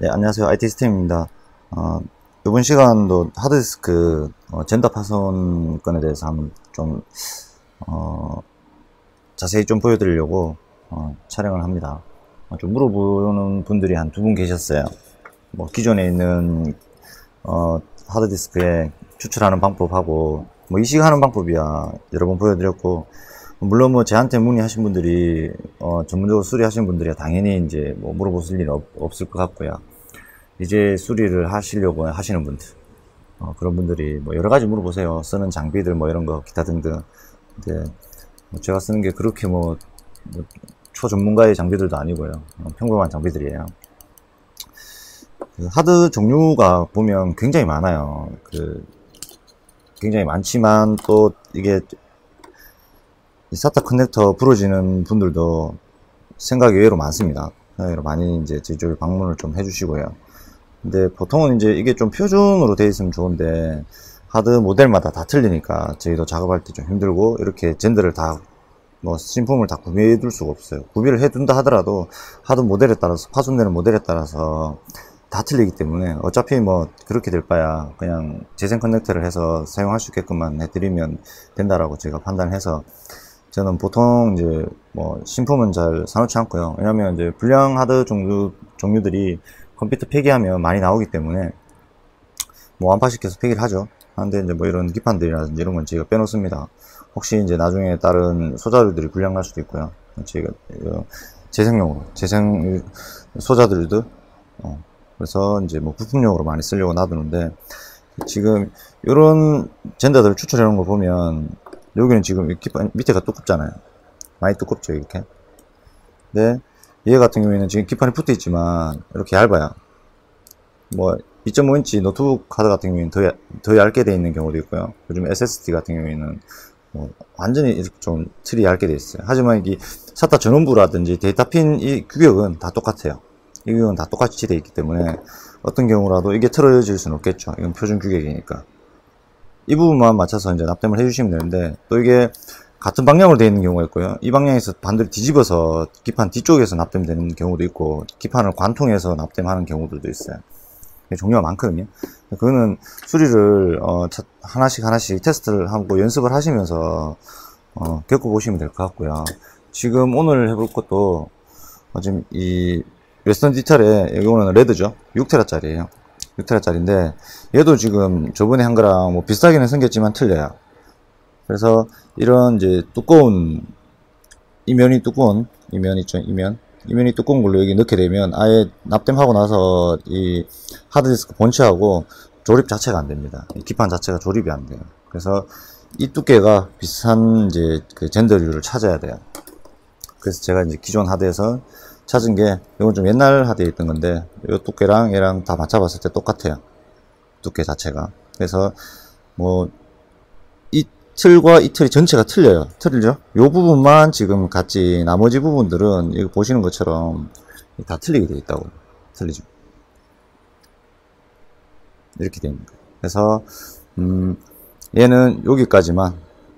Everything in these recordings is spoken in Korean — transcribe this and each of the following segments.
네, 안녕하세요. IT 시스템입니다. 이번 시간도 하드디스크 젠더 파손 건에 대해서 한번 좀 자세히 좀 보여드리려고 촬영을 합니다. 좀 물어보는 분들이 한 두 분 계셨어요. 뭐 기존에 있는 하드디스크에 추출하는 방법하고 뭐 이식하는 방법이야 여러 번 보여드렸고, 물론 뭐 저한테 문의하신 분들이 전문적으로 수리하신 분들이야 당연히 이제 뭐 물어보실 일은 없을 것 같고요. 이제 수리를 하시려고 하시는 분들, 그런 분들이 뭐 여러 가지 물어보세요. 쓰는 장비들 뭐 이런 거 기타 등등. 근데 뭐 제가 쓰는 게 그렇게 뭐 초전문가의 장비들도 아니고요. 평범한 장비들이에요. 그 하드 종류가 보면 굉장히 많아요. 굉장히 많지만 또 이게 SATA 커넥터 부러지는 분들도 생각이 의외로 많습니다. 의외로 많이 이제 제 쪽에 방문을 좀 해주시고요. 근데 보통은 이제 이게 좀 표준으로 되어 있으면 좋은데 하드 모델마다 다 틀리니까 저희도 작업할 때 좀 힘들고, 이렇게 젠더를 다 뭐 신품을 다 구비해 둘 수가 없어요. 구비를 해 둔다 하더라도 하드 모델에 따라서, 파손되는 모델에 따라서 다 틀리기 때문에 어차피 뭐 그렇게 될 바야 그냥 재생 커넥터를 해서 사용할 수 있게끔만 해드리면 된다라고 제가 판단해서, 저는 보통 이제 뭐 신품은 잘 사놓지 않고요. 왜냐면 이제 불량 하드 종류들이 컴퓨터 폐기하면 많이 나오기 때문에 뭐 완파시켜서 폐기를 하죠. 하는데 이제 뭐 이런 기판들이라든지 이런 건 제가 빼놓습니다. 혹시 이제 나중에 다른 소자들이 불량 날 수도 있고요. 제가 재생 소자들도 그래서 이제 뭐 부품용으로 많이 쓰려고 놔두는데, 지금 이런 젠더들 추출해 놓은 거 보면 여기는 지금 기판 밑에가 두껍잖아요. 많이 두껍죠 이렇게. 근데 얘 같은 경우에는 지금 기판이 붙어 있지만 이렇게 얇아요. 뭐 2.5인치 노트북 카드 같은 경우에는 더 얇게 되어 있는 경우도 있고요. 요즘 SSD 같은 경우에는 뭐 완전히 이렇게 좀 틀이 얇게 되어 있어요. 하지만 이게 SATA 전원부라든지 데이터핀 이 규격은 다 똑같아요. 이 규격은 다 똑같이 되어 있기 때문에 어떤 경우라도 이게 틀어질 수는 없겠죠. 이건 표준 규격이니까. 이 부분만 맞춰서 이제 납땜을 해주시면 되는데, 또 이게 같은 방향으로 되어 있는 경우가 있고요. 이 방향에서 반대로 뒤집어서 기판 뒤쪽에서 납땜되는 경우도 있고, 기판을 관통해서 납땜하는 경우들도 있어요. 종류가 많거든요. 그거는 수리를 하나씩 테스트를 하고 연습을 하시면서 겪어보시면 될 것 같고요. 지금 오늘 해볼 것도 지금 이 웨스턴 디지털에, 이거는 레드죠. 6테라짜리예요 6테라짜리인데 얘도 지금 저번에 한 거랑 뭐 비슷하게는 생겼지만 틀려요. 그래서 이런 이제 두꺼운 이면이 있죠. 이면이 두꺼운 걸로 여기 넣게 되면 아예 납땜하고 나서 이 하드디스크 본체하고 조립 자체가 안 됩니다. 이 기판 자체가 조립이 안 돼요. 그래서 이 두께가 비슷한 이제 그 젠더류를 찾아야 돼요. 그래서 제가 이제 기존 하드에서 찾은 게, 이건 좀 옛날 하드에 있던 건데 이 두께랑 얘랑 다 맞춰봤을 때 똑같아요. 두께 자체가. 그래서 뭐 이 틀과 이 틀이 전체가 틀리죠. 요 부분만 지금 같이, 나머지 부분들은 이거 보시는 것처럼 다 틀리게 되어 있다고. 틀리죠. 이렇게 됩니다. 그래서 얘는 여기까지만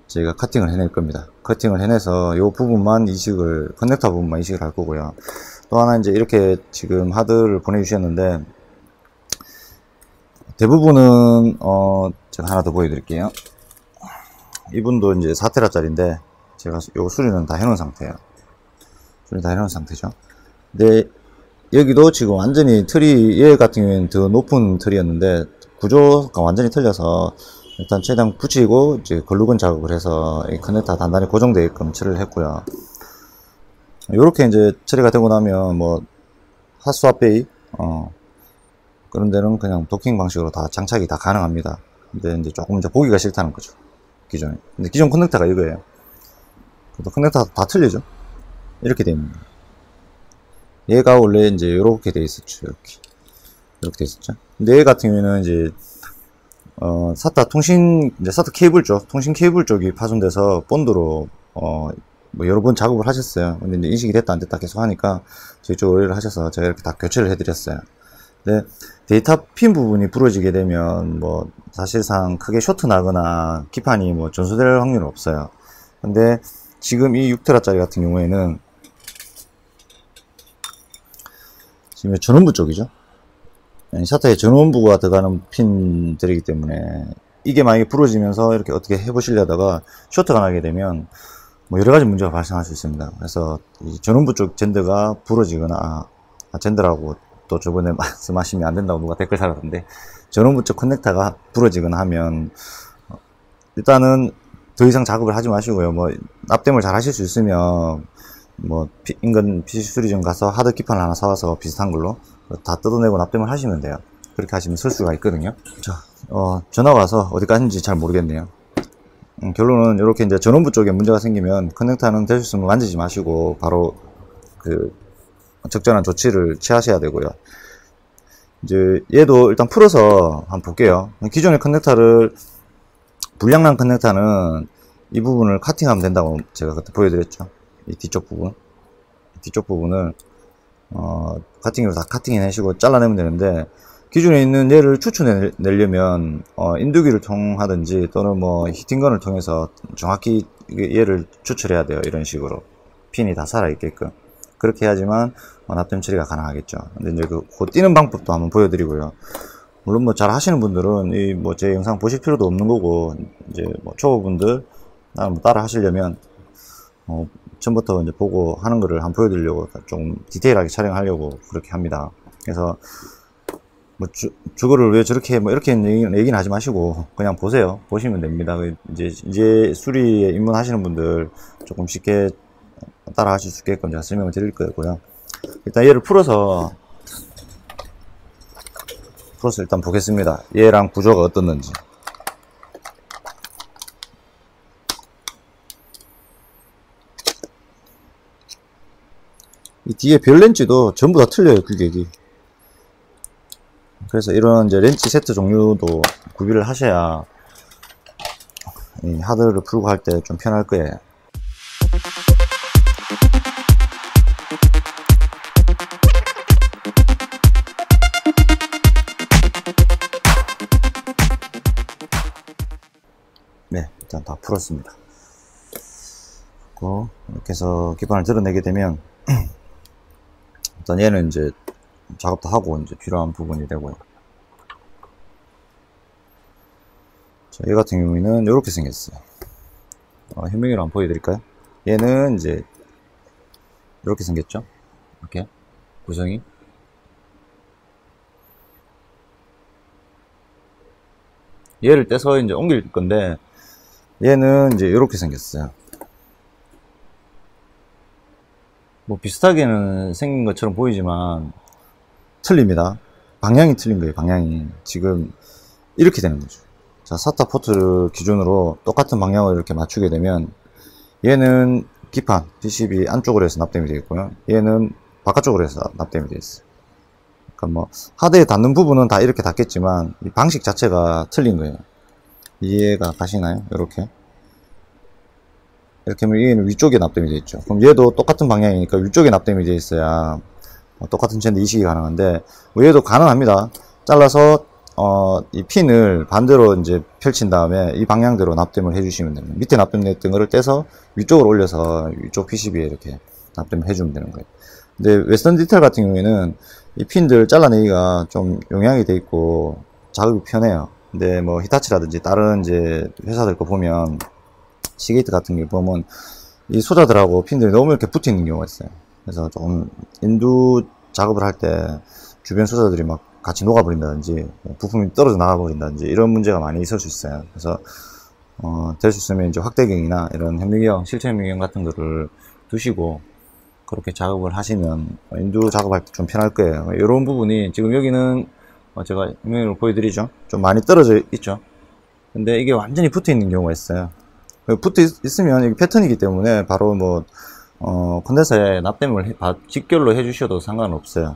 저희가 커팅을 해낼 겁니다. 커팅을 해내서 요 부분만 이식을, 커넥터 부분만 이식을 할 거고요. 또 하나 이제 이렇게 지금 하드를 보내주셨는데, 대부분은 제가 하나 더 보여드릴게요. 이분도 이제 4테라짜리인데 제가 요 수리는 다 해놓은 상태예요. 수리 다 해놓은 상태죠. 근데 여기도 지금 완전히 틀이, 얘 같은 경우에는 더 높은 틀이었는데 구조가 완전히 틀려서 일단 최대한 붙이고 이제 글루건 작업을 해서 이 커넥터 단단히 고정되게끔 처리를 했고요. 요렇게 이제 처리가 되고 나면 뭐 핫스왑베이 그런 데는 그냥 도킹 방식으로 다 장착이 다 가능합니다. 근데 이제 조금 이제 보기가 싫다는 거죠. 기존에. 근데 기존 커넥터가 이거예요. 그래도 커넥터가 다 틀리죠. 이렇게 되어 있는. 얘가 원래 이제 이렇게 되어 있었죠. 이렇게 되어 있었죠. 근데 얘 같은 경우에는 이제 SATA SATA 케이블 쪽, 통신 케이블 쪽이 파손돼서 본드로 뭐 여러 번 작업을 하셨어요. 근데 이제 인식이 됐다 안 됐다 계속 하니까 저희 쪽 의뢰를 하셔서 제가 이렇게 다 교체를 해드렸어요. 근데 데이터 핀 부분이 부러지게 되면 뭐 사실상 크게 쇼트 나거나 기판이 뭐 전소될 확률은 없어요. 근데 지금 이 6테라짜리 같은 경우에는 지금 전원부 쪽이죠. 샤터에 전원부가 들어가는 핀들이기 때문에 이게 만약에 부러지면서 이렇게 어떻게 해보시려다가 쇼트가 나게 되면 뭐 여러 가지 문제가 발생할 수 있습니다. 그래서 이 전원부 쪽 젠더가 부러지거나 젠더라고 또 저번에 말씀하시면 안 된다고 누가 댓글 달았는데, 전원부 쪽 커넥터가 부러지거나 하면 일단은 더 이상 작업을 하지 마시고요. 뭐 납땜을 잘 하실 수 있으면 뭐 인근 PC 수리점 가서 하드 기판 하나 사와서 비슷한 걸로 다 뜯어내고 납땜을 하시면 돼요. 그렇게 하시면 쓸 수가 있거든요. 자, 전화가 와서 어디까지인지 잘 모르겠네요. 결론은 이렇게 이제 전원부 쪽에 문제가 생기면 커넥터는 될 수 있으면 만지지 마시고 바로 그 적절한 조치를 취하셔야 되고요. 이제 얘도 일단 풀어서 한번 볼게요. 기존의 커넥터를, 불량난 커넥터는 이 부분을 카팅하면 된다고 제가 그때 보여드렸죠. 이 뒤쪽 부분을 카팅으로 다 카팅해내시고 잘라내면 되는데, 기존에 있는 얘를 추출해내려면 인두기를 통하든지 또는 뭐 히팅건을 통해서 정확히 얘를 추출해야 돼요. 이런 식으로 핀이 다 살아있게끔. 그렇게 해야지만 납땜 처리가 가능하겠죠. 근데 이제 그 뛰는 방법도 한번 보여드리고요. 물론 뭐 잘 하시는 분들은 이 뭐 제 영상 보실 필요도 없는 거고, 이제 뭐 초보분들 뭐 따라 하시려면 처음부터 이제 보고 하는 거를 한번 보여드리려고 좀 디테일하게 촬영하려고 그렇게 합니다. 그래서 뭐 주거를 왜 저렇게 뭐 이렇게 얘기는 하지 마시고 그냥 보세요. 보시면 됩니다. 이제 수리에 입문하시는 분들 조금 쉽게 따라 하실 수 있게끔 제가 설명을 드릴 거고요. 일단 얘를 풀어서 일단 보겠습니다. 얘랑 구조가 어떻는지. 이 뒤에 별 렌치도 전부 다 틀려요, 규격이. 그래서 이런 이제 렌치 세트 종류도 구비를 하셔야 이 하드를 풀고 할 때 좀 편할 거예요. 네, 일단 다 풀었습니다. 이렇게 해서 기판을 드러내게 되면 일단 얘는 이제 작업도 하고 이제 필요한 부분이 되고요. 자, 얘 같은 경우에는 이렇게 생겼어요. 현명히로 한번 보여드릴까요? 얘는 이제 이렇게 생겼죠. 이렇게 구성이. 얘를 떼서 이제 옮길 건데, 얘는 이제 이렇게 생겼어요. 뭐 비슷하게는 생긴 것처럼 보이지만 틀립니다. 방향이 틀린 거예요. 방향이 지금 이렇게 되는 거죠. 자, 사타 포트를 기준으로 똑같은 방향을 이렇게 맞추게 되면 얘는 기판 PCB 안쪽으로 해서 납땜이 되겠고요. 얘는 바깥쪽으로 해서 납땜이 되어 있어요. 그러니까 뭐 하드에 닿는 부분은 다 이렇게 닿겠지만 이 방식 자체가 틀린 거예요. 이해가 가시나요? 이렇게 하면 얘는 위쪽에 납땜이 되어 있죠. 그럼 얘도 똑같은 방향이니까 위쪽에 납땜이 되어 있어야 똑같은 젠더 이식이 가능한데, 얘도 가능합니다. 잘라서 이 핀을 반대로 이제 펼친 다음에 이 방향대로 납땜을 해주시면 됩니다. 밑에 납땜됐던 거를 떼서 위쪽으로 올려서 위쪽 PCB에 이렇게 납땜을 해주면 되는 거예요. 근데 웨스턴 디테일 같은 경우에는 이 핀들 잘라내기가 좀 용이하게 돼 있고 작업이 편해요. 근데 뭐 히타치라든지 다른 이제 회사들 거 보면, 시게이트 같은 게 보면 이 소자들하고 핀들이 너무 이렇게 붙어 있는 경우가 있어요. 그래서 조금 인두 작업을 할 때 주변 소자들이 막 같이 녹아버린다든지 부품이 떨어져 나가버린다든지 이런 문제가 많이 있을 수 있어요. 그래서 될 수 있으면 이제 확대경이나 이런 현미경, 실체 현미경 같은 거를 두시고 그렇게 작업을 하시면 인두 작업할 때 좀 편할 거예요. 이런 부분이 지금 여기는 제가 현미경으로 보여드리죠. 좀 많이 떨어져 있죠. 근데 이게 완전히 붙어 있는 경우가 있어요. 붙어 있으면 이게 패턴이기 때문에 바로 뭐 컨덴서에 납땜을 직결로 해주셔도 상관없어요.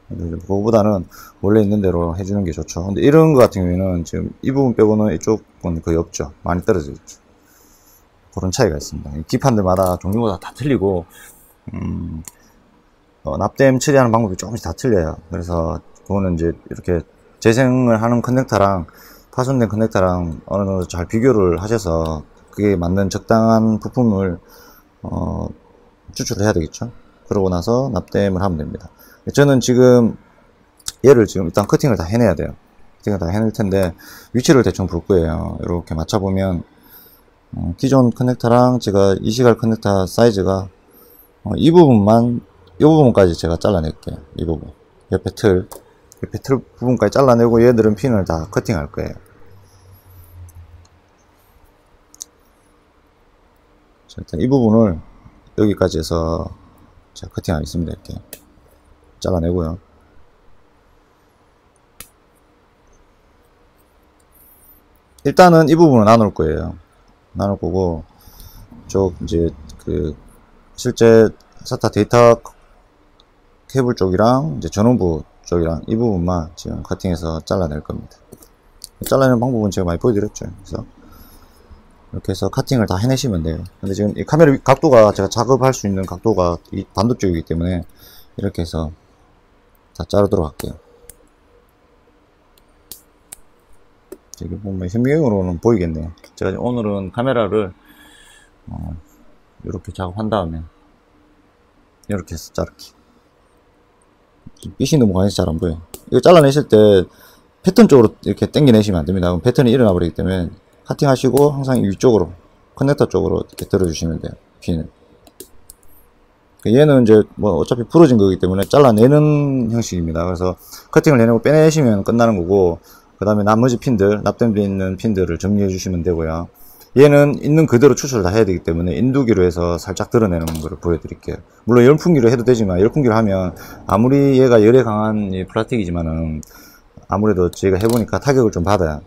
그거보다는 원래 있는 대로 해주는 게 좋죠. 근데 이런 거 같은 경우에는 지금 이 부분 빼고는 이쪽은 거의 없죠. 많이 떨어져 있죠. 그런 차이가 있습니다. 기판들마다 종류가 다 틀리고 납땜 처리하는 방법이 조금씩 다 틀려요. 그래서 그거는 이제 이렇게 재생을 하는 커넥터랑 파손된 커넥터랑 어느 정도 잘 비교를 하셔서 그게 맞는 적당한 부품을 추출을 해야 되겠죠. 그러고 나서 납땜을 하면 됩니다. 저는 지금 얘를 지금 일단 커팅을 다 해내야 돼요. 커팅을 다 해낼 텐데 위치를 대충 볼 거예요. 이렇게 맞춰보면 기존 커넥터랑 제가 이시갈 커넥터 사이즈가 이 부분까지 제가 잘라낼게요. 이 부분 옆에 틀 부분까지 잘라내고 얘들은 핀을 다 커팅할 거예요. 자, 일단 이 부분을 여기까지 해서 제가 커팅하겠습니다. 이렇게 잘라내고요. 일단은 이 부분을 나눌 거예요. 나눌 거고, 이제 실제 SATA 데이터 케이블 쪽이랑 이제 전원부 쪽이랑 이 부분만 지금 커팅해서 잘라낼 겁니다. 잘라내는 방법은 제가 많이 보여드렸죠. 그래서 이렇게 해서 커팅을 다 해내시면 돼요. 근데 지금 이 카메라 각도가 제가 작업할 수 있는 각도가 이 반대쪽이기 때문에 이렇게 해서 다 자르도록 할게요. 이게 보면 현미경으로는 보이겠네요. 제가 오늘은 카메라를 이렇게 작업한 다음에 이렇게 해서 자르기. 빛이 너무 강해서 잘 안 보여. 이거 잘라내실 때 패턴 쪽으로 이렇게 당겨내시면 안 됩니다. 그럼 패턴이 일어나 버리기 때문에 카팅 하시고 항상 위쪽으로 커넥터 쪽으로 이렇게 들어주시면 돼요. 핀을. 얘는 이제 뭐 어차피 부러진 거기 때문에 잘라내는 형식입니다. 그래서 커팅을 내내고 빼내시면 끝나는 거고, 그 다음에 나머지 핀들, 납땜되어 있는 핀들을 정리해 주시면 되고요. 얘는 있는 그대로 추출을 다 해야 되기 때문에 인두기로 해서 살짝 드러내는 걸 보여드릴게요. 물론 열풍기로 해도 되지만, 열풍기로 하면 아무리 얘가 열에 강한 이 플라스틱이지만은 아무래도 제가 해보니까 타격을 좀 받아요.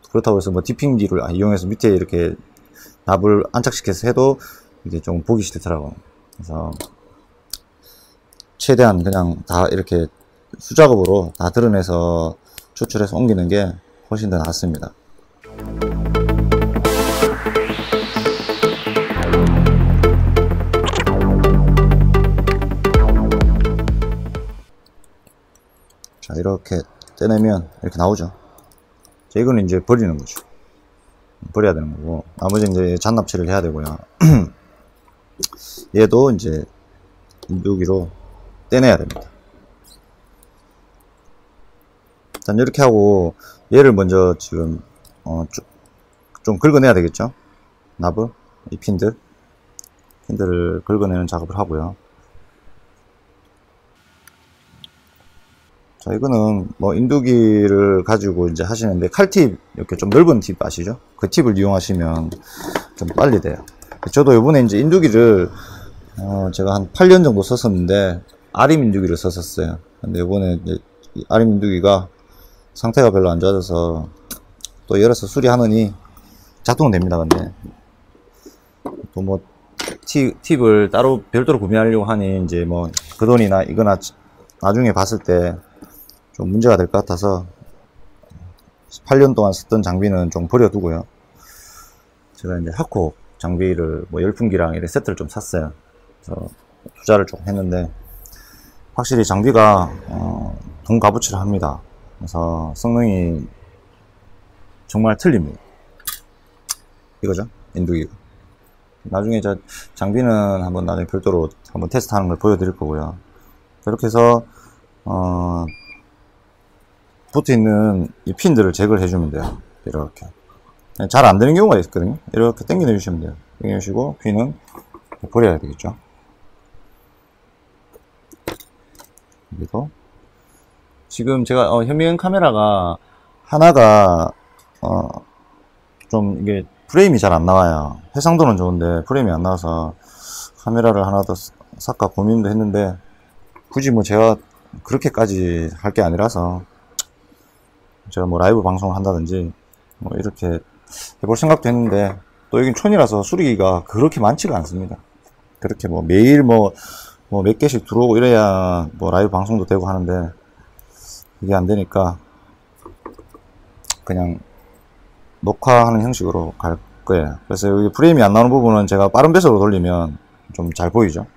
그렇다고 해서 뭐 디핑기를 이용해서 밑에 이렇게 납을 안착시켜서 해도 이게 좀 보기 싫더라고요. 그래서 최대한 그냥 다 이렇게 수작업으로 다 드러내서 추출해서 옮기는 게 훨씬 더 낫습니다. 자, 이렇게 떼내면 이렇게 나오죠. 자, 이거는 이제 버리는 거죠. 버려야 되는 거고, 나머지 이제 잔납치를 해야 되고요. 얘도 이제 인두기로 떼내야 됩니다. 일단 이렇게 하고 얘를 먼저 지금 좀 긁어내야 되겠죠. 납을, 이 핀들을 긁어내는 작업을 하고요. 자, 이거는 뭐 인두기를 가지고 이제 하시는데, 칼팁, 이렇게 좀 넓은 팁 아시죠? 그 팁을 이용하시면 좀 빨리 돼요. 저도 요번에 이제 인두기를 제가 한 8년 정도 썼었는데 아림 인두기를 썼었어요. 근데 요번에 이제 아림 인두기가 상태가 별로 안 좋아져서 또 열어서 수리하느니 작동은 됩니다. 근데 또 뭐 팁을 따로 별도로 구매하려고 하니 이제 뭐 그 돈이나 이거나 나중에 봤을 때 좀 문제가 될 것 같아서 8년 동안 썼던 장비는 좀 버려두고요. 제가 이제 하코 장비를 뭐 열풍기랑 이런 세트를 좀 샀어요. 그래서 투자를 좀 했는데 확실히 장비가 돈 값어치를 합니다. 그래서 성능이 정말 틀립니다. 이거죠, 인두기가. 나중에 저 장비는 한번 나중에 별도로 한번 테스트하는 걸 보여드릴 거고요. 그렇게 해서 붙어있는 이 핀들을 제거를 해주면 돼요. 이렇게 잘 안되는 경우가 있거든요. 이렇게 당겨 내주시면 돼요. 당겨 내주시고 핀은 버려야 되겠죠. 여기도 지금 제가 현미경 카메라가 하나가 좀 이게 프레임이 잘 안 나와요. 해상도는 좋은데 프레임이 안 나와서 카메라를 하나 더 살까 고민도 했는데, 굳이 뭐 제가 그렇게까지 할 게 아니라서 제가 뭐 라이브 방송을 한다든지 뭐 이렇게 해볼 생각도 했는데, 또 여긴 촌이라서 수리기가 그렇게 많지가 않습니다. 그렇게 뭐 매일 뭐 몇 개씩 들어오고 이래야 뭐 라이브 방송도 되고 하는데, 이게 안 되니까 그냥 녹화하는 형식으로 갈 거예요. 그래서 여기 프레임이 안 나오는 부분은 제가 빠른 배속으로 돌리면 좀 잘 보이죠.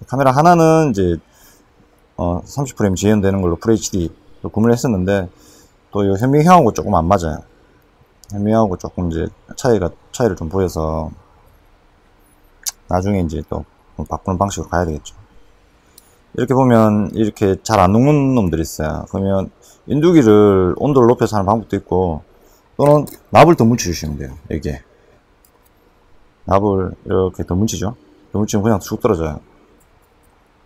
카메라 하나는 이제 30프레임 지연되는 걸로 FHD 구매를 했었는데, 또 이 현미경하고 조금 안 맞아요. 현미경하고 조금 이제 차이를 좀 보여서 나중에 이제 또 바꾸는 방식으로 가야 되겠죠. 이렇게 보면 이렇게 잘 안 녹는 놈들이 있어요. 그러면 인두기를 온도를 높여서 하는 방법도 있고, 또는 납을 더 묻혀주시면 돼요. 여기에 납을 이렇게 더 묻히죠. 더 묻히면 그냥 쑥 떨어져요.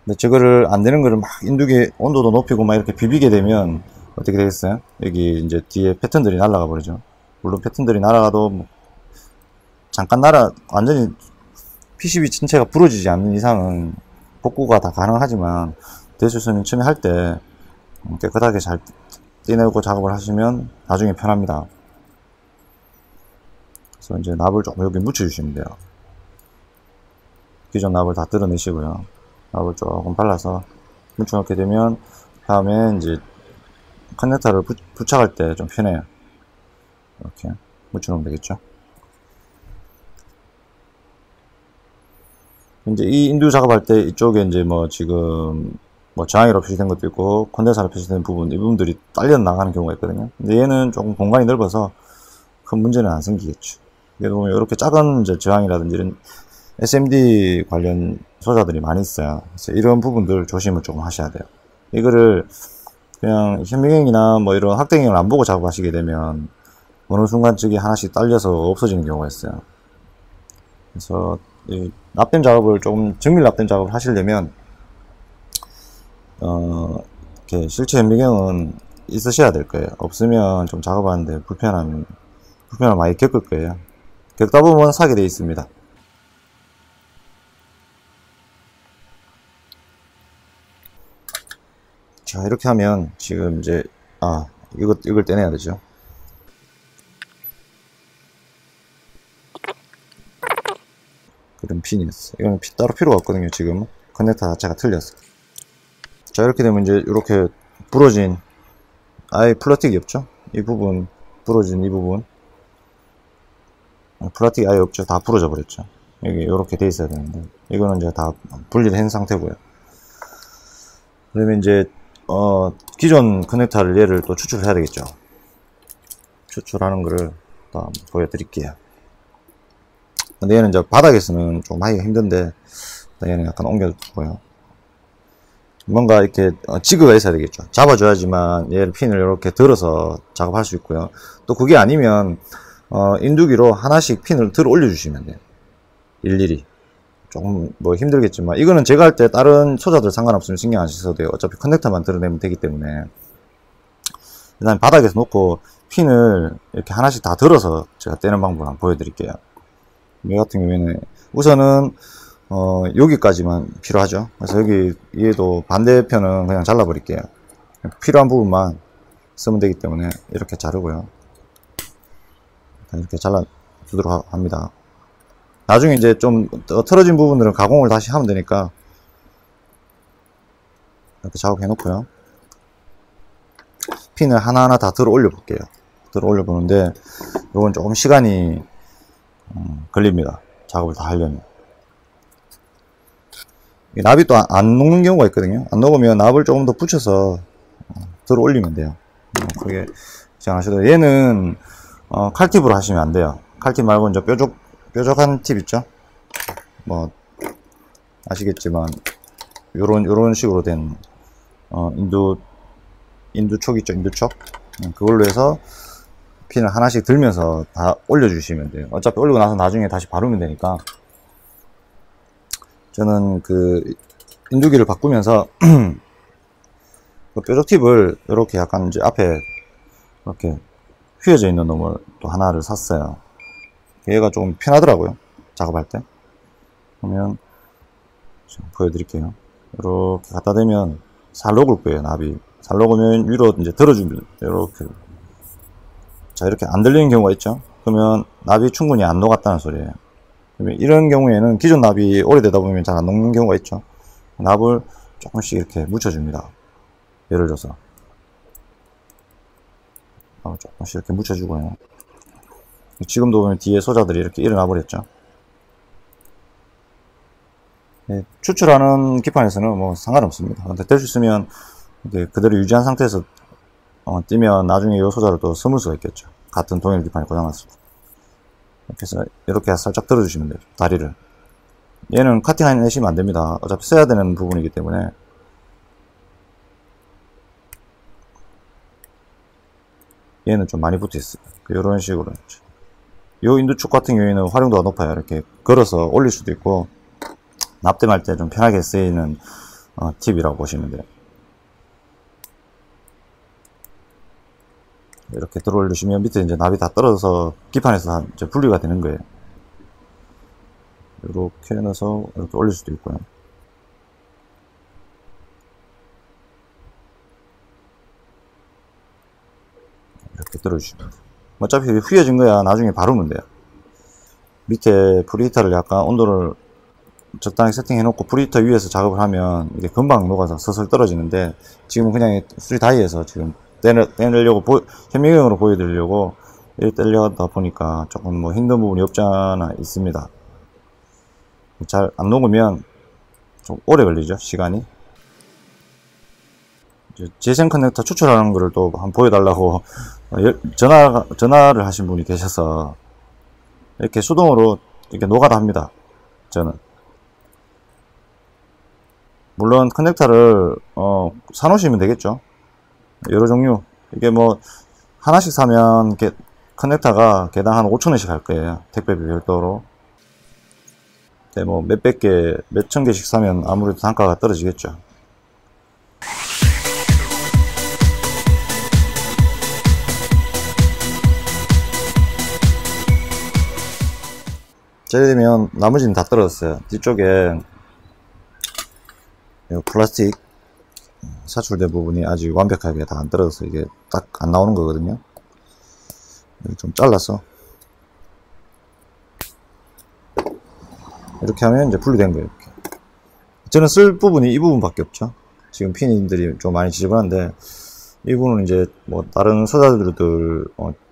근데 저거를 안 되는 거를 막 인두기 온도도 높이고 막 이렇게 비비게 되면 어떻게 되겠어요? 여기 이제 뒤에 패턴들이 날아가 버리죠. 물론 패턴들이 날아가도 뭐 잠깐 완전히 PCB 전체가 부러지지 않는 이상은 복구가 다 가능하지만, 대수선님 처음에 할 때 깨끗하게 잘 떼내고 작업을 하시면 나중에 편합니다. 그래서 이제 납을 조금 여기 묻혀주시면 돼요. 기존 납을 다 뜯어내시고요. 납을 조금 발라서 묻혀놓게 되면 다음에 이제 커넥터를 부착할 때 좀 편해요. 이렇게 묻혀놓으면 되겠죠. 이제 이 인두 작업할 때 이쪽에 이제 뭐 지금 뭐 저항이로 표시된 것도 있고 콘덴서로 표시된 부분, 이 부분들이 딸려 나가는 경우가 있거든요. 근데 얘는 조금 공간이 넓어서 큰 문제는 안 생기겠죠. 그래도 보면 이렇게 작은 이제 저항이라든지 이런 SMD 관련 소자들이 많이 있어요. 그래서 이런 부분들 조심을 조금 하셔야 돼요. 이거를 그냥 현미경이나 뭐 이런 확대경을 안 보고 작업하시게 되면 어느 순간 저기 하나씩 딸려서 없어지는 경우가 있어요. 그래서 이 납땜 작업을 조금 정밀 납땜 작업을 하시려면 이렇게 실제 현미경은 있으셔야 될 거예요. 없으면 좀 작업하는데 불편함을 많이 겪을 거예요. 겪다 보면 사게 되어 있습니다. 자, 이렇게 하면 지금 이제 이걸 떼내야 되죠. 그런 핀이었어. 이거는 따로 필요가 없거든요. 지금 커넥터 자체가 틀렸어. 자, 이렇게 되면 이제 이렇게 부러진, 아예 플라스틱이 없죠. 이 부분 부러진 이 부분, 플라스틱이 아예 없죠. 다 부러져 버렸죠. 여기 이렇게 돼 있어야 되는데 이거는 이제 다 분리를 한 상태고요. 그러면 이제 기존 커넥터를 얘를 또 추출을 해야 되겠죠. 추출하는 거를 또 한번 보여드릴게요. 근데 얘는 이제 바닥에서는 좀 하기가 힘든데 얘는 약간 옮겨두고요. 뭔가 이렇게 지그가 있어야 되겠죠. 잡아줘야지만 얘를 핀을 이렇게 들어서 작업할 수 있고요. 또 그게 아니면 인두기로 하나씩 핀을 들어 올려주시면 돼요. 일일이. 조금 뭐 힘들겠지만 이거는 제가 할 때 다른 소자들 상관없으면 신경 안 쓰셔도 돼요. 어차피 커넥터만 드러내면 되기 때문에. 일단 바닥에서 놓고 핀을 이렇게 하나씩 다 들어서 제가 떼는 방법을 한번 보여드릴게요. 이 같은 경우에는 우선은 여기까지만 필요하죠. 그래서 여기 얘도 반대편은 그냥 잘라 버릴게요. 필요한 부분만 쓰면 되기 때문에 이렇게 자르고요. 이렇게 잘라 두도록 합니다. 나중에 이제 좀 틀어진 부분들은 가공을 다시 하면 되니까 이렇게 작업해 놓고요. 핀을 하나하나 다 들어 올려 볼게요. 들어 올려 보는데 이건 조금 시간이 걸립니다. 작업을 다 하려면. 납이 또 안 녹는 경우가 있거든요. 안 녹으면 납을 조금 더 붙여서 들어 올리면 돼요. 그게 생각하셔도 얘는 칼팁으로 하시면 안 돼요. 칼팁 말고 이제 뾰족한 팁 있죠? 뭐 아시겠지만 요런 식으로 된 인두촉 있죠? 인두촉? 그걸로 해서 핀을 하나씩 들면서 다 올려주시면 돼요. 어차피 올리고 나서 나중에 다시 바르면 되니까. 저는 그 인두기를 바꾸면서 그 뾰족 팁을 이렇게 약간 이제 앞에 이렇게 휘어져 있는 놈을 또 하나를 샀어요. 얘가 좀 편하더라고요. 작업할 때. 그러면 보여드릴게요. 이렇게 갖다 대면 잘 녹을 거예요. 납이 잘 녹으면 위로 이제 들어주면 이렇게. 자, 이렇게 안 들리는 경우가 있죠. 그러면 납이 충분히 안 녹았다는 소리예요. 그러면 이런 경우에는 기존 납이 오래되다 보면 잘 안 녹는 경우가 있죠. 납을 조금씩 이렇게 묻혀줍니다. 예를 들어서 조금씩 이렇게 묻혀주고요. 지금도 보면 뒤에 소자들이 이렇게 일어나 버렸죠. 네, 추출하는 기판에서는 뭐 상관없습니다. 근데 될 수 있으면 그대로 유지한 상태에서 띄면 나중에 이 소자를 또 스물 수가 있겠죠. 같은 동일 기판이 고장났을 때. 이렇게 해서 이렇게 살짝 들어주시면 돼요. 다리를. 얘는 카팅 해내시면 안 됩니다. 어차피 써야 되는 부분이기 때문에 얘는 좀 많이 붙어 있어요. 이런 식으로. 요 인두축 같은 경우에는 활용도가 높아요. 이렇게 걸어서 올릴 수도 있고, 납땜할 때 좀 편하게 쓰이는 팁이라고 보시면 돼요. 이렇게 들어 올리시면 밑에 이제 납이 다 떨어져서 기판에서 이제 분리가 되는 거예요. 이렇게 넣어서 이렇게 올릴 수도 있고요. 이렇게 들어주시면 돼요. 어차피 휘어진 거야 나중에 바르면 돼요. 밑에 프리히터를 약간 온도를 적당히 세팅해 놓고 프리히터 위에서 작업을 하면 이게 금방 녹아서 서슬 떨어지는데, 지금은 그냥 수리 다이에서 지금 떼내려고 현미경으로 보여드리려고 이렇게 떼려다 보니까 조금 뭐 힘든 부분이 없지 않아 있습니다. 잘 안 녹으면 좀 오래 걸리죠, 시간이. 재생 커넥터 추출하는 거를 또 한번 보여달라고 전화를 하신 분이 계셔서 이렇게 수동으로 이렇게 노가다 합니다. 저는 물론 커넥터를 사놓으시면 되겠죠. 여러 종류, 이게 뭐 하나씩 사면 커넥터가 개당 한 5,000원씩 할 거예요, 택배비 별도로. 근데 뭐 몇백 개, 몇천 개씩 사면 아무래도 단가가 떨어지겠죠. 자, 예를 들면 나머지는 다 떨어졌어요. 뒤쪽에 플라스틱 사출된 부분이 아직 완벽하게 다 안 떨어져서 이게 딱 안 나오는 거거든요. 좀 잘라서 이렇게 하면 이제 분리된 거예요. 이렇게. 저는 쓸 부분이 이 부분밖에 없죠. 지금 핀들이 좀 많이 지저분한데 이 부분은 이제 뭐 다른 소자들을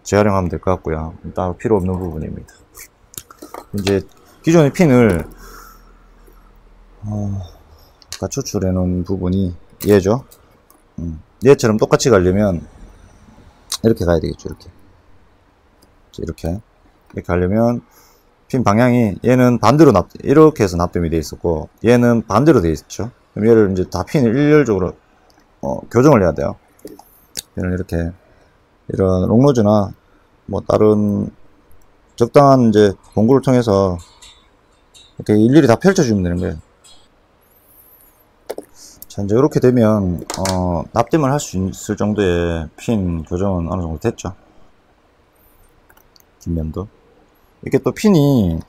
재활용하면 될 것 같고요. 따로 필요 없는 부분입니다. 이제 기존의 핀을 아까 추출해 놓은 부분이 얘죠. 얘처럼 똑같이 가려면 이렇게 가야 되겠죠. 이렇게 가려면 핀 방향이, 얘는 반대로 이렇게 해서 납땜이 되어 있었고 얘는 반대로 되어 있죠. 그럼 얘를 이제 다 핀을 일렬적으로 교정을 해야 돼요. 얘는 이렇게 이런 롱로즈나 뭐 다른 적당한 이제 공구를 통해서 이렇게 일일이 다 펼쳐주면 되는 거예요. 자, 이제 이렇게 되면 납땜을 할 수 있을 정도의 핀 교정은 어느 정도 됐죠. 뒷면도 이게 또 핀이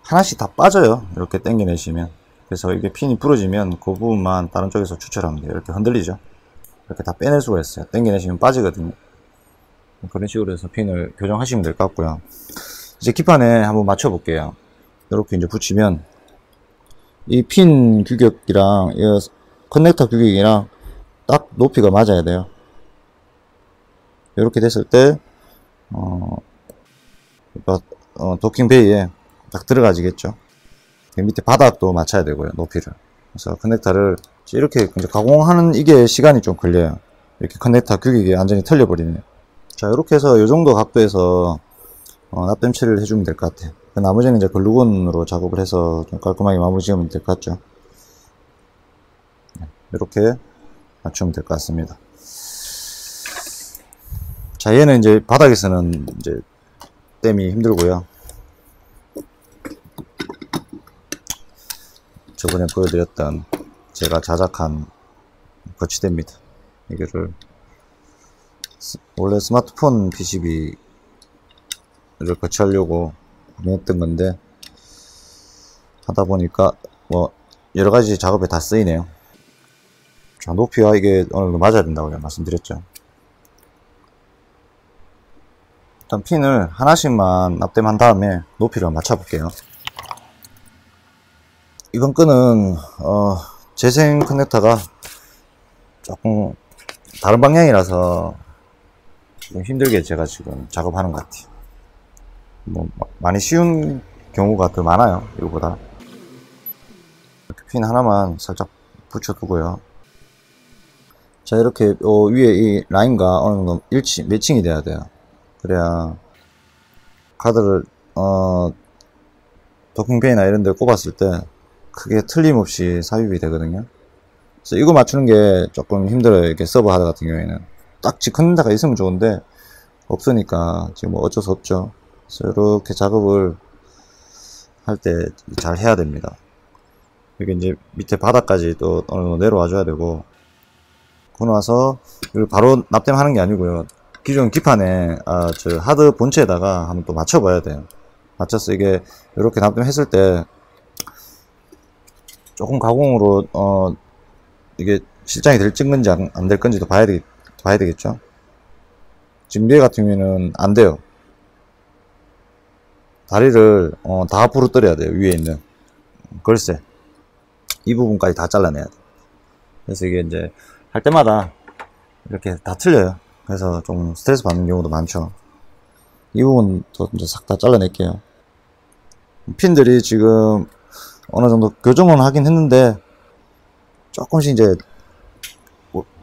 하나씩 다 빠져요. 이렇게 당겨내시면. 그래서 이게 핀이 부러지면 그 부분만 다른 쪽에서 추출하면 돼요. 이렇게 흔들리죠. 이렇게 다 빼낼 수가 있어요. 당겨내시면 빠지거든요. 그런 식으로 해서 핀을 교정하시면 될 것 같고요. 이제 기판에 한번 맞춰 볼게요. 이렇게 이제 붙이면 이 핀 규격이랑 이 커넥터 규격이랑 딱 높이가 맞아야 돼요. 이렇게 됐을 때 도킹 베이에 딱 들어가지겠죠. 밑에 바닥도 맞춰야 되고요, 높이를. 그래서 커넥터를 이렇게 이제 가공하는 이게 시간이 좀 걸려요. 이렇게 커넥터 규격이 완전히 틀려버리네요. 자, 이렇게 해서 이 정도 각도에서 납땜 처리를 해주면 될 것 같아요. 나머지는 이제 글루건으로 작업을 해서 좀 깔끔하게 마무리 지으면 될 것 같죠. 이렇게 맞추면 될 것 같습니다. 자, 얘는 이제 바닥에서는 이제 땜이 힘들고요. 저번에 보여드렸던 제가 자작한 거치대입니다. 이거를 원래 스마트폰 PCB를 거치하려고 구매했던 건데 하다 보니까 뭐 여러가지 작업에 다 쓰이네요. 자, 높이와 이게 어느 정도 맞아야 된다고 말씀드렸죠. 일단 핀을 하나씩만 납땜한 다음에 높이를 맞춰 볼게요. 이건 끈은 재생 커넥터가 조금 다른 방향이라서 좀 힘들게 제가 지금 작업하는 것 같아요. 뭐 많이 쉬운 경우가 더 많아요, 이거보다. 이렇게 핀 하나만 살짝 붙여두고요. 자, 이렇게 위에 이 라인과 어느 정도 매칭이 돼야 돼요. 그래야 카드를 도킹페이나 이런 데 꼽았을 때 크게 틀림없이 삽입이 되거든요. 그래서 이거 맞추는 게 조금 힘들어요. 이렇게 서버 하드 같은 경우에는 딱 커넥터가 있으면 좋은데 없으니까 지금 뭐 어쩔 수 없죠. 그래서 이렇게 작업을 할 때 잘 해야 됩니다. 이게 이제 밑에 바닥까지 또 어느 정도 내려와 줘야 되고, 그러고 나서 이걸 바로 납땜하는 게 아니고요. 기존 기판에 저 하드 본체에다가 한번 또 맞춰 봐야 돼요. 맞춰서 이게 이렇게 납땜했을 때 조금 가공으로 이게 실장이 될 건지 안 될 건지도 봐야 되겠죠. 지금 얘 같은 경우에는 안 돼요. 다리를 다 부러뜨려야 돼요. 위에 있는 글쎄 이 부분까지 다 잘라내야 돼. 그래서 이게 이제 할 때마다 이렇게 다 틀려요. 그래서 좀 스트레스 받는 경우도 많죠. 이 부분도 이제 싹 다 잘라낼게요. 핀들이 지금 어느 정도 교정은 하긴 했는데 조금씩 이제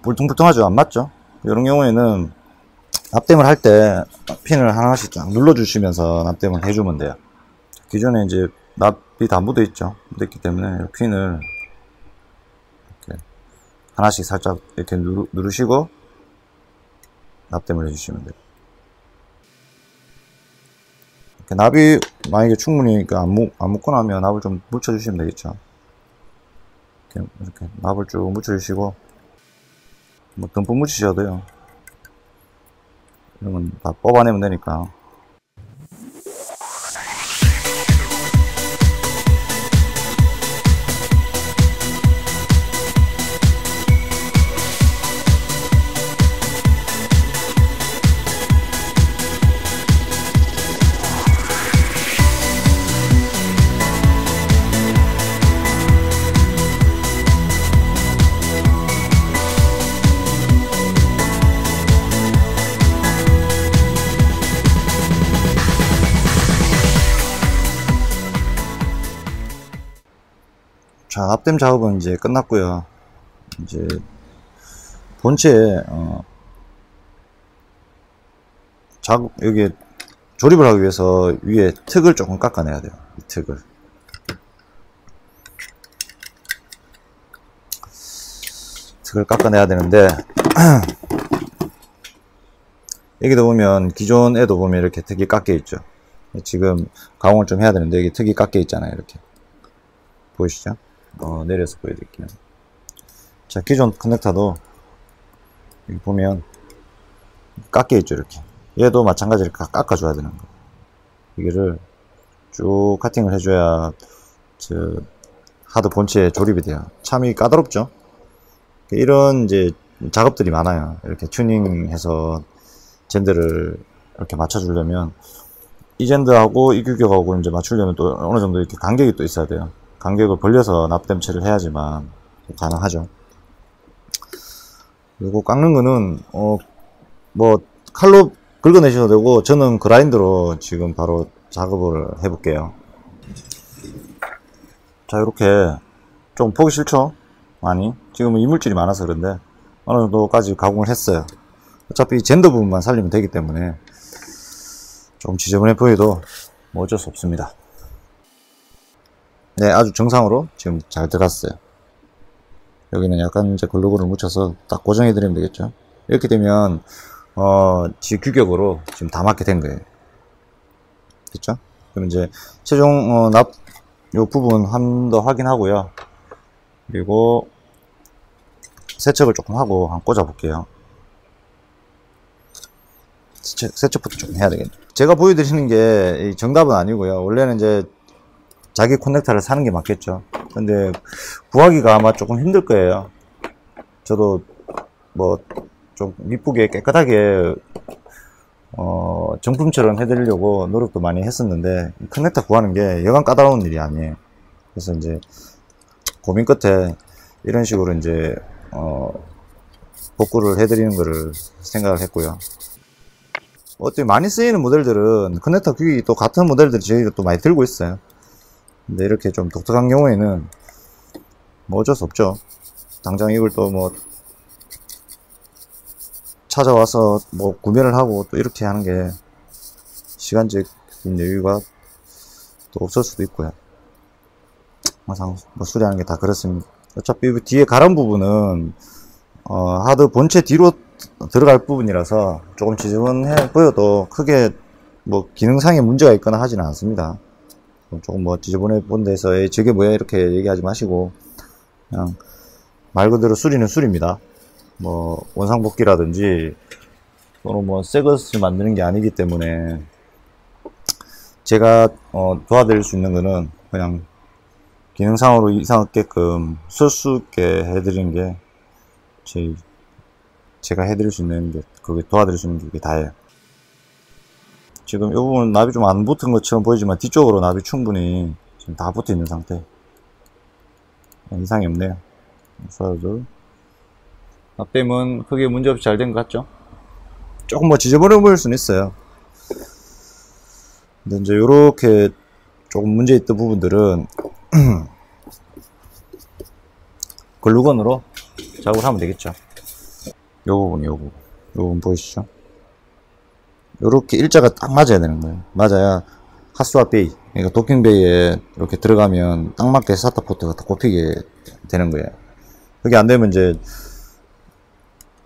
울퉁불퉁하죠. 안 맞죠. 이런 경우에는 납땜을 할 때 핀을 하나씩 쫙 눌러주시면서 납땜을 해주면 돼요. 기존에 이제 납이 다 묻어있죠. 묻어있기 때문에 핀을 이렇게 하나씩 살짝 이렇게 누르시고 납땜을 해주시면 돼요. 이렇게 납이 만약에 충분히 안 묻고 나면 납을 좀 묻혀주시면 되겠죠. 이렇게 납을 쭉 묻혀주시고, 뭐 듬뿍 묻히셔도 돼요. 이러면 다 뽑아내면 되니까. 자, 납땜 작업은 이제 끝났고요. 이제 본체에 여기 조립을 하기 위해서 위에 턱을 조금 깎아내야 돼요. 이 턱을. 턱을 깎아내야 되는데 여기도 보면 기존에도 보면 이렇게 턱이 깎여 있죠. 지금 가공을 좀 해야 되는데 여기 턱이 깎여 있잖아요. 이렇게 보이시죠? 내려서 보여드릴게요. 자, 기존 커넥터도 여기 보면 깎여 있죠. 이렇게. 얘도 마찬가지로 깎아줘야 되는 거. 여기를 쭉 카팅을 해줘야 저 하드 본체에 조립이 돼요. 참이 까다롭죠. 이런 이제 작업들이 많아요. 이렇게 튜닝해서 젠드를 이렇게 맞춰주려면 이 젠드하고 이 규격하고 이제 맞추려면 또 어느 정도 이렇게 간격이 또 있어야 돼요. 간격을 벌려서 납땜체를 해야지만 가능하죠. 그리고 깎는 거는 뭐 칼로 긁어내셔도 되고, 저는 그라인더로 지금 바로 작업을 해볼게요. 자, 이렇게 좀 보기 싫죠? 많이 지금은 이물질이 많아서 그런데 어느 정도까지 가공을 했어요. 어차피 젠더 부분만 살리면 되기 때문에 좀 지저분해 보여도 뭐 어쩔 수 없습니다. 네, 아주 정상으로 지금 잘 들어갔어요. 여기는 약간 이제 글루건을 묻혀서 딱 고정해 드리면 되겠죠. 이렇게 되면 지 규격으로 지금 다 맞게 된 거예요. 됐죠? 그럼 이제 최종 요 부분 한 번 더 확인하고요. 그리고 세척을 조금 하고 한번 꽂아 볼게요. 세척부터 좀 해야 되겠네요. 제가 보여드리는 게 정답은 아니고요. 원래는 이제 자기 커넥터를 사는 게 맞겠죠. 근데 구하기가 아마 조금 힘들 거예요. 저도 뭐 좀 이쁘게 깨끗하게 정품처럼 해드리려고 노력도 많이 했었는데 커넥터 구하는 게 여간 까다로운 일이 아니에요. 그래서 이제 고민 끝에 이런 식으로 이제 복구를 해드리는 거를 생각을 했고요. 어떻게 많이 쓰이는 모델들은 커넥터 규격이 또 같은 모델들이 저희가 또 많이 들고 있어요. 근데 이렇게 좀 독특한 경우에는 뭐 어쩔 수 없죠. 당장 이걸 또 뭐 찾아와서 뭐 구매를 하고 또 이렇게 하는 게 시간적인 여유가 또 없을 수도 있고요. 항상 뭐 수리하는 게 다 그렇습니다. 어차피 뒤에 가란 부분은 하드 본체 뒤로 들어갈 부분이라서 조금 지저분해 보여도 크게 뭐 기능상의 문제가 있거나 하지는 않습니다. 조금 뭐 지저분해 본 데서 에이, 저게 뭐야 이렇게 얘기하지 마시고 그냥 말 그대로 수리는 수리입니다. 뭐 원상복귀라든지 또는 뭐 새 것을 만드는 게 아니기 때문에 제가 도와드릴 수 있는 거는 그냥 기능상으로 이상 없게끔 쓸 수 있게 해드리는 게 제가 해드릴 수 있는 게 그게 도와드릴 수 있는 게 그게 다예요. 지금 이 부분 납이 좀 안 붙은 것처럼 보이지만 뒤쪽으로 납이 충분히 지금 다 붙어 있는 상태. 이상이 없네요. 그래서 납땜은 크게 문제없이 잘 된 것 같죠? 조금 뭐 지저분해 보일 수는 있어요. 근데 이제 요렇게 조금 문제 있던 부분들은 글루건으로 작업을 하면 되겠죠. 요 부분 보이시죠? 요렇게 일자가 딱 맞아야 되는 거예요. 맞아야 핫스왑 베이, 그러니까 도킹 베이에 이렇게 들어가면 딱 맞게 사타 포트가 딱 꼽히게 되는 거예요. 그게 안 되면 이제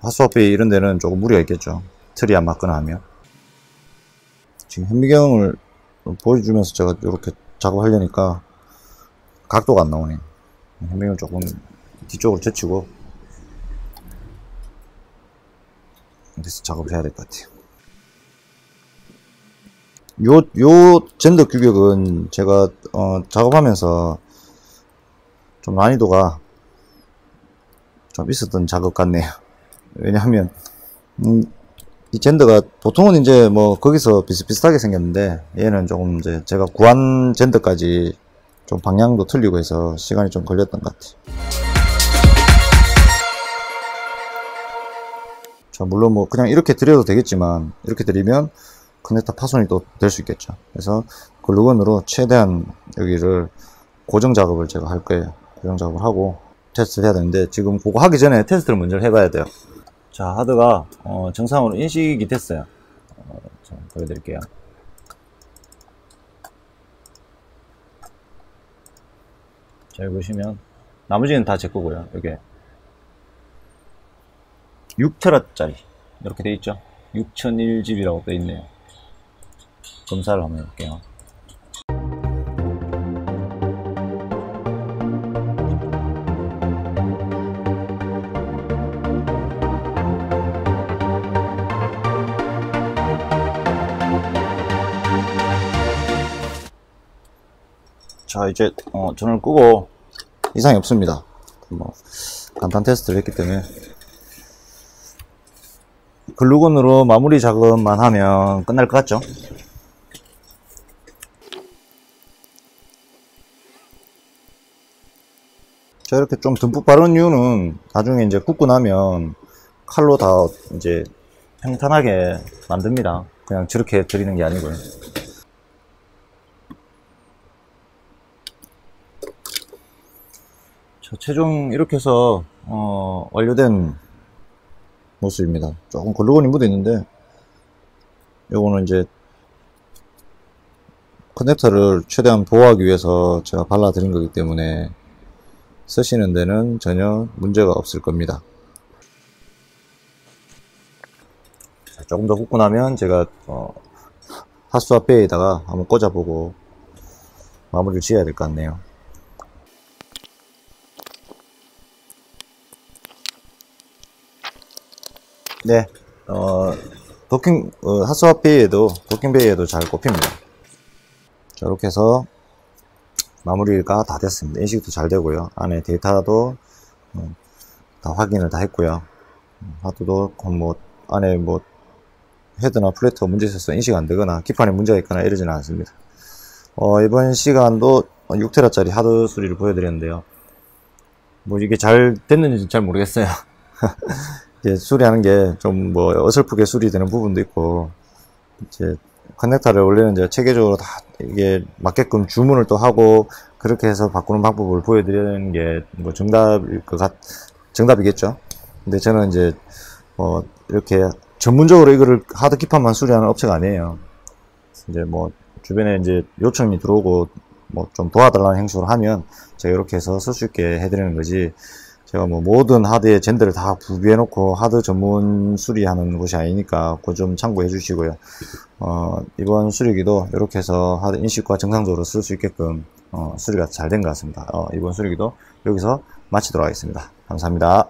핫스왑 베이 이런 데는 조금 무리가 있겠죠. 틀이 안 맞거나 하면. 지금 현미경을 보여주면서 제가 이렇게 작업하려니까 각도가 안 나오네. 현미경을 조금 뒤쪽으로 젖히고 그래서 작업을 해야 될 것 같아요. 요 젠더 규격은 제가 작업하면서 좀 난이도가 좀 있었던 작업 같네요. 왜냐하면 이 젠더가 보통은 이제 뭐 거기서 비슷비슷하게 생겼는데 얘는 조금 이제 제가 구한 젠더까지 좀 방향도 틀리고 해서 시간이 좀 걸렸던 것 같아요. 자, 물론 뭐 그냥 이렇게 드려도 되겠지만 이렇게 드리면 커넥터 파손이 또 될 수 있겠죠. 그래서 글루건으로 최대한 여기를 고정 작업을 제가 할 거예요. 고정 작업을 하고 테스트를 해야 되는데 지금 그거 하기 전에 테스트를 먼저 해봐야 돼요. 자, 하드가 정상으로 인식이 됐어요. 자, 보여드릴게요. 자, 여기 보시면 나머지는 다 제 거고요. 여기 6테라짜리 이렇게 돼 있죠. 6001GB라고 돼 있네요. 검사를 한번 해볼게요. 자, 이제 전원을 끄고 이상이 없습니다. 뭐 간단 테스트를 했기 때문에 글루건으로 마무리 작업만 하면 끝날 것 같죠? 자, 이렇게 좀 듬뿍 바른 이유는 나중에 이제 굽고 나면 칼로 다 이제 평탄하게 만듭니다. 그냥 저렇게 드리는 게 아니고요. 자, 최종 이렇게 해서 완료된 모습입니다. 조금 글루건이 묻어 있는데 요거는 이제 커넥터를 최대한 보호하기 위해서 제가 발라 드린 거기 때문에 쓰시는 데는 전혀 문제가 없을 겁니다. 자, 조금 더 굽고 나면 제가 핫스왑 베이에다가 한번 꽂아보고 마무리를 지어야 될 것 같네요. 네, 핫스왑 베이에도 도킹 베이에도 잘 꼽힙니다. 자, 이렇게 해서 마무리가 다 됐습니다. 인식도 잘 되고요. 안에 데이터도 다 확인을 다 했고요. 하드도 뭐 안에 뭐 헤드나 플래트가 문제 있어서 인식 안 되거나 기판에 문제가 있거나 이러지는 않습니다. 이번 시간도 6테라짜리 하드 수리를 보여드렸는데요. 뭐 이게 잘 됐는지 잘 모르겠어요. 이제 수리하는 게 좀 뭐 어설프게 수리되는 부분도 있고, 이제 커넥터를 원래는 이제 체계적으로 다 이게 맞게끔 주문을 또 하고 그렇게 해서 바꾸는 방법을 보여드리는 게 뭐 정답이겠죠. 근데 저는 이제 이렇게 전문적으로 이거를 하드 기판만 수리하는 업체가 아니에요. 이제 뭐 주변에 이제 요청이 들어오고 뭐 좀 도와달라는 행수를 하면 제가 이렇게 해서 쓸 수 있게 해드리는 거지, 제가 뭐 모든 하드의 젠더를 다 구비해 놓고 하드 전문 수리하는 곳이 아니니까 그거 좀 참고해 주시고요. 이번 수리기도 이렇게 해서 하드 인식과 정상적으로 쓸 수 있게끔 수리가 잘 된 것 같습니다. 이번 수리기도 여기서 마치도록 하겠습니다. 감사합니다.